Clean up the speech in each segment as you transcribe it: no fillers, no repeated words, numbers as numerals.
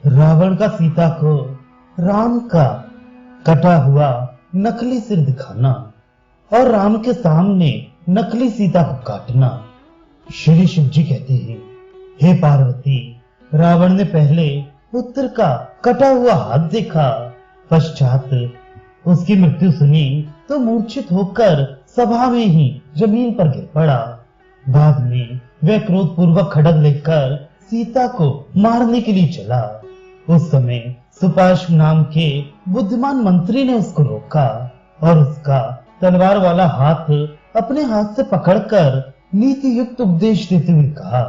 रावण का सीता को राम का कटा हुआ नकली सिर दिखाना और राम के सामने नकली सीता को काटना। श्री शिव जी कहते हैं, हे पार्वती, रावण ने पहले पुत्र का कटा हुआ हाथ देखा, पश्चात उसकी मृत्यु सुनी तो मूर्छित होकर सभा में ही जमीन पर गिर पड़ा। बाद में वह क्रोध पूर्वक खड्ग लेकर सीता को मारने के लिए चला। उस समय सुपार्श्व नाम के बुद्धिमान मंत्री ने उसको रोका और उसका तलवार वाला हाथ अपने हाथ से पकड़कर नीति युक्त उपदेश देते हुए कहा,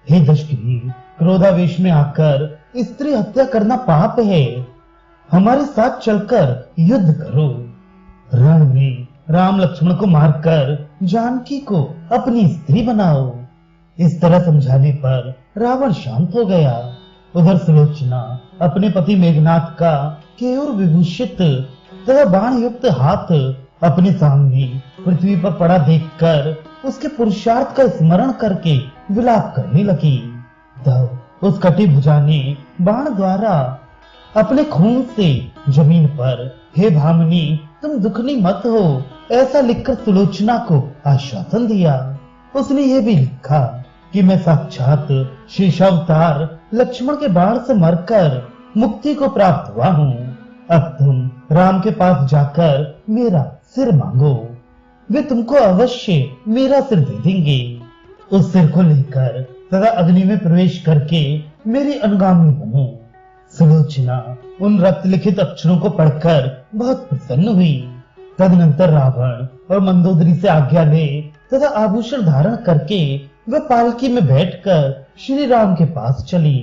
हे दशग्रीव, क्रोधावेश में आकर स्त्री हत्या करना पाप है, हमारे साथ चलकर युद्ध करो। रण में राम लक्ष्मण को मारकर जानकी को अपनी स्त्री बनाओ। इस तरह समझाने पर रावण शांत हो गया। उधर सुलोचना अपने पति मेघनाथ का केयूर विभूषित तथा बाण युक्त हाथ अपने सामने पृथ्वी पर पड़ा देखकर उसके पुरुषार्थ का स्मरण करके विलाप करने लगी। तब उस कटी भुजा ने बाण द्वारा अपने खून से जमीन पर, हे भामिनी, तुम दुखनी मत हो, ऐसा लिखकर सुलोचना को आश्वासन दिया। उसने ये भी लिखा कि मैं साक्षात शेषावतार लक्ष्मण के बाण से मरकर मुक्ति को प्राप्त हुआ हूँ। अब तुम राम के पास जाकर मेरा सिर मांगो, वे तुमको अवश्य मेरा सिर दे देंगे। उस सिर को लेकर तथा अग्नि में प्रवेश करके मेरी अनुगामी बनो। सुलोचना उन रक्त लिखित अक्षरों को पढ़कर बहुत प्रसन्न हुई। तदनंतर रावण और मंदोदरी से आज्ञा ले तथा आभूषण धारण करके वह पालकी में बैठकर श्री राम के पास चली।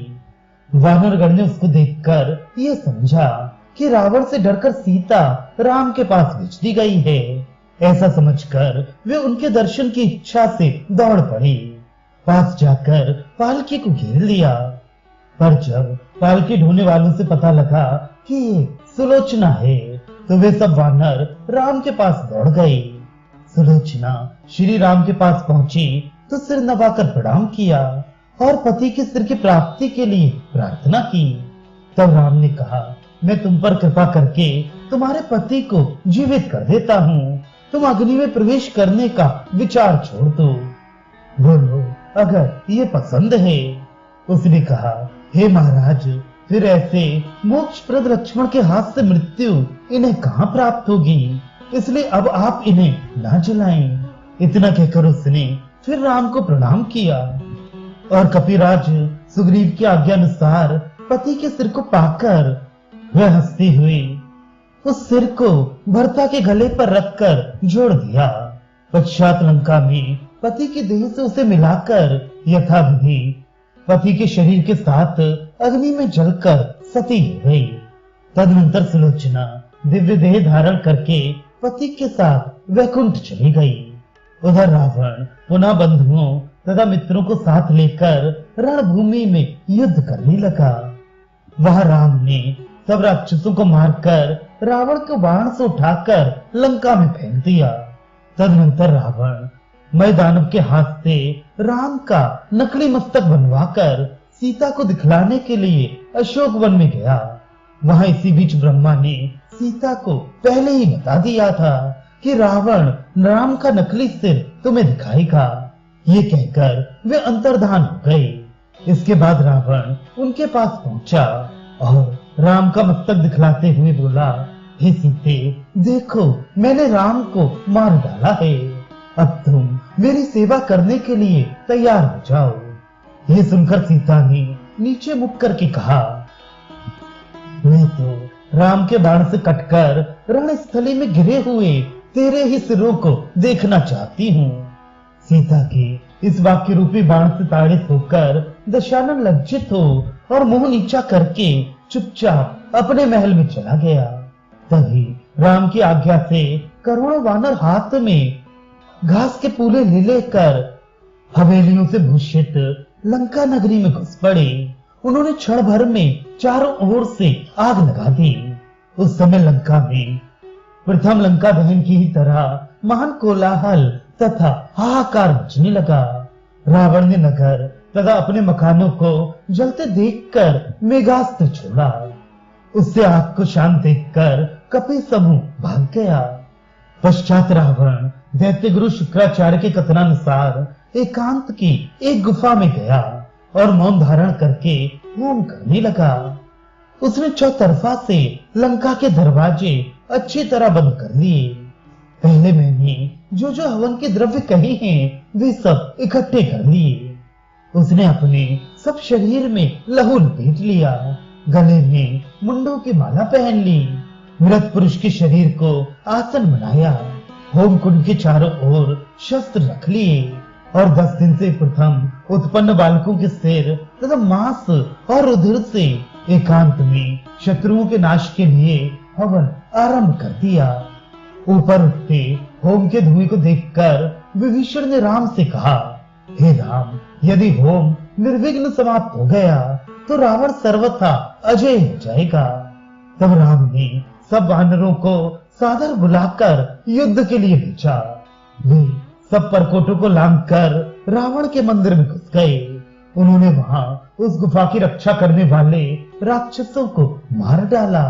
वानरगण ने उसको देखकर ये समझा कि रावण से डरकर सीता राम के पास भेज दी गई है। ऐसा समझकर वे उनके दर्शन की इच्छा से दौड़ पड़े। पास जाकर पालकी को घेर लिया, पर जब पालकी ढोने वालों से पता लगा कि ये सुलोचना है तो वे सब वानर राम के पास दौड़ गए। सुलोचना श्री राम के पास पहुंची तो सिर नवाकर प्रणाम किया और पति के सिर की प्राप्ति के लिए प्रार्थना की। तब राम ने कहा, मैं तुम पर कृपा करके तुम्हारे पति को जीवित कर देता हूँ, तुम अग्नि में प्रवेश करने का विचार छोड़ दो, बोलो अगर ये पसंद है। उसने कहा, हे महाराज, फिर ऐसे मोक्षप्रद लक्ष्मण के हाथ से मृत्यु इन्हें कहाँ प्राप्त होगी, इसलिए अब आप इन्हें ना जलाएं। इतना कहकर उसने फिर राम को प्रणाम किया और कपिराज सुग्रीव की आज्ञा अनुसार पति के सिर को पाकर वह हंसते हुए उस सिर को भरता के गले पर रखकर जोड़ दिया। पश्चात लंका में पति की देह से उसे मिलाकर यथाविधि पति के शरीर के साथ अग्नि में जलकर सती हो गई। तदनंतर सुलोचना दिव्य देह धारण करके पति के साथ वैकुंठ चली गई। उधर रावण पुनः बंधुओं तथा मित्रों को साथ लेकर रणभूमि में युद्ध करने लगा। वह राम ने सब राक्षसों को मारकर रावण को बाण से उठाकर लंका में फेंक दिया। तदनंतर रावण मैं दानव के हाथ से राम का नकली मस्तक बनवाकर सीता को दिखलाने के लिए अशोक वन में गया। वहां इसी बीच ब्रह्मा ने सीता को पहले ही बता दिया था कि रावण राम का नकली सिर तुम्हें दिखाएगा। ये कहकर वे अंतर्धान हो गए। इसके बाद रावण उनके पास पहुंचा और राम का मस्तक दिखलाते हुए बोला, हे सीते, देखो मैंने राम को मार डाला है, अब तुम मेरी सेवा करने के लिए तैयार हो जाओ। ये सुनकर सीता ने नीचे मुख करके कहा, मैं तो राम के बाण से कटकर रणस्थली में गिरे हुए तेरे ही सिरों को देखना चाहती हूँ। सीता के इस वाक्य रूपी बाण से ताड़ित होकर दशानन लज्जित हो और मुंह नीचा करके चुपचाप अपने महल में चला गया। तभी राम की आज्ञा से करोड़ों वानर हाथ में घास के पूले ले लेकर हवेलियों से भूषित लंका नगरी में घुस पड़े। उन्होंने क्षण भर में चारों ओर से आग लगा दी। उस समय लंका में प्रथम लंका दहन की ही तरह महान कोलाहल तथा हाहाकार मचने लगा। रावण ने नगर तथा अपने मकानों को जलते देखकर मेघास्त्र छोड़ा। उससे आग को शांत देखकर कपि समूह भाग गया। पश्चात रावण दैत्य गुरु शुक्राचार्य के कथनानुसार एकांत की एक गुफा में गया और मौन धारण करके होम करने लगा। उसने चौतरफा से लंका के दरवाजे अच्छी तरह बंद कर लिए। पहले मैंने जो जो हवन के द्रव्य कहे हैं वे सब इकट्ठे कर लिए। उसने अपने सब शरीर में लहू लपेट लिया, गले में मुंडों की माला पहन ली, मृत पुरुष के शरीर को आसन बनाया, होम कुंड के चारों ओर शस्त्र रख लिए और 10 दिन से प्रथम उत्पन्न बालकों के सिर तथा मांस और रुधिर से एकांत में शत्रुओं के नाश के लिए हवन आरंभ कर दिया। ऊपर उठते होम के धुएं को देखकर विभीषण ने राम से कहा, हे राम, यदि होम निर्विघ्न समाप्त हो गया तो रावण सर्वथा अजय हो जाएगा। तब राम ने सब वानरों को सादर बुलाकर युद्ध के लिए भेजा। वे सब परकोटों को लांघकर रावण के मंदिर में घुस गए। उन्होंने वहां उस गुफा की रक्षा करने वाले राक्षसों को मार डाला,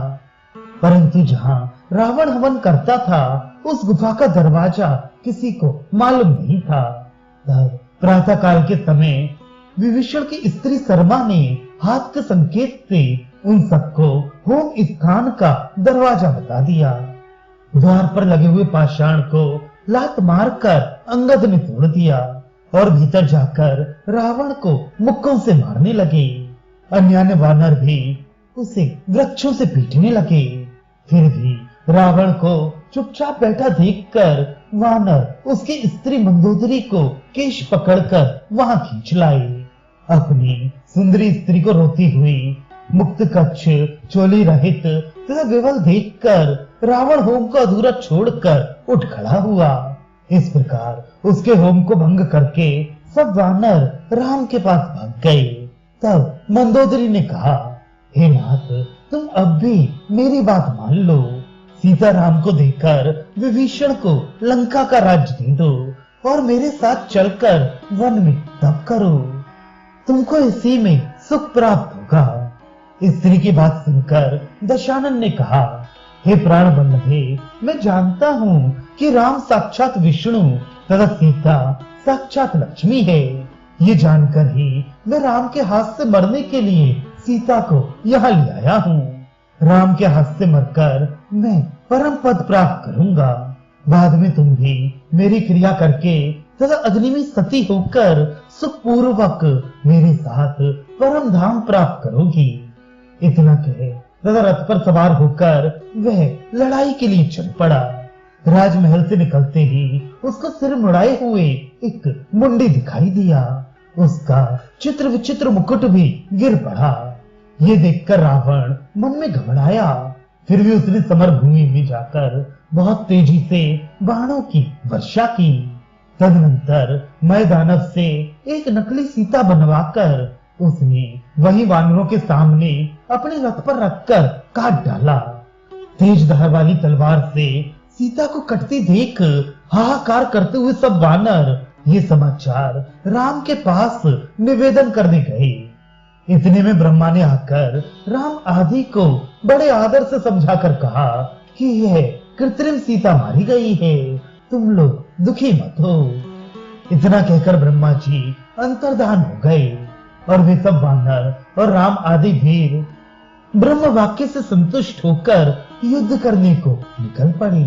परंतु जहां रावण हवन करता था उस गुफा का दरवाजा किसी को मालूम नहीं था। तब प्रातः काल के समय विभीषण की स्त्री शर्मा ने हाथ के संकेत से उन सबको होम स्थान का दरवाजा बता दिया। द्वार पर लगे हुए पाषाण को लात मारकर अंगद ने तोड़ दिया और भीतर जाकर रावण को मुक्कों से मारने लगे। अन्य वानर भी उसे वृक्षों से पीटने लगे। फिर भी रावण को चुपचाप बैठा देखकर वानर उसकी स्त्री मंदोदरी को केश पकड़कर वहां खींच लाए। अपनी सुंदरी स्त्री को रोती हुई, मुक्त कक्ष, चोली रहित तथा विवल देखकर रावण होम को अधूरा छोड़कर उठ खड़ा हुआ। इस प्रकार उसके होम को भंग करके सब वानर राम के पास भाग गए। तब मंदोदरी ने कहा, हे नाथ, तुम अब भी मेरी बात मान लो। सीता राम को देकर विभीषण को लंका का राज्य दे दो और मेरे साथ चलकर वन में तप करो। तुमको इसी में सुख प्राप्त होगा। स्त्री की बात सुनकर दशानन ने कहा, हे प्राण बल्लभे, मैं जानता हूँ कि राम साक्षात विष्णु तथा सीता साक्षात लक्ष्मी है। ये जानकर ही मैं राम के हाथ से मरने के लिए सीता को यहाँ ले आया हूँ। राम के हाथ से मरकर मैं परम पद प्राप्त करूंगा। बाद में तुम भी मेरी क्रिया करके तथा अग्नि में सती होकर सुखपूर्वक मेरे साथ परम धाम प्राप्त करोगी। इतना कहे तथा रथ पर सवार होकर वह लड़ाई के लिए चल पड़ा। राजमहल से निकलते ही उसको सिर मुड़ाए हुए एक मुंडी दिखाई दिया। उसका चित्र विचित्र मुकुट भी गिर पड़ा। ये देखकर रावण मन में घबराया। फिर भी उसने समर भूमि में जाकर बहुत तेजी से बाणों की वर्षा की। तदनंतर मैदानव से एक नकली सीता बनवाकर उसने वही वानरों के सामने अपने रथ पर रखकर काट डाला। तेज धार वाली तलवार से सीता को कटती देख हाहाकार करते हुए सब वानर ये समाचार राम के पास निवेदन करने गए। इतने में ब्रह्मा ने आकर राम आदि को बड़े आदर से समझाकर कहा कि यह कृत्रिम सीता मारी गई है, तुम लोग दुखी मत हो। इतना कहकर ब्रह्मा जी अंतर्धान हो गए और वे सब वानर और राम आदि वीर ब्रह्म वाक्य से संतुष्ट होकर युद्ध करने को निकल पड़े।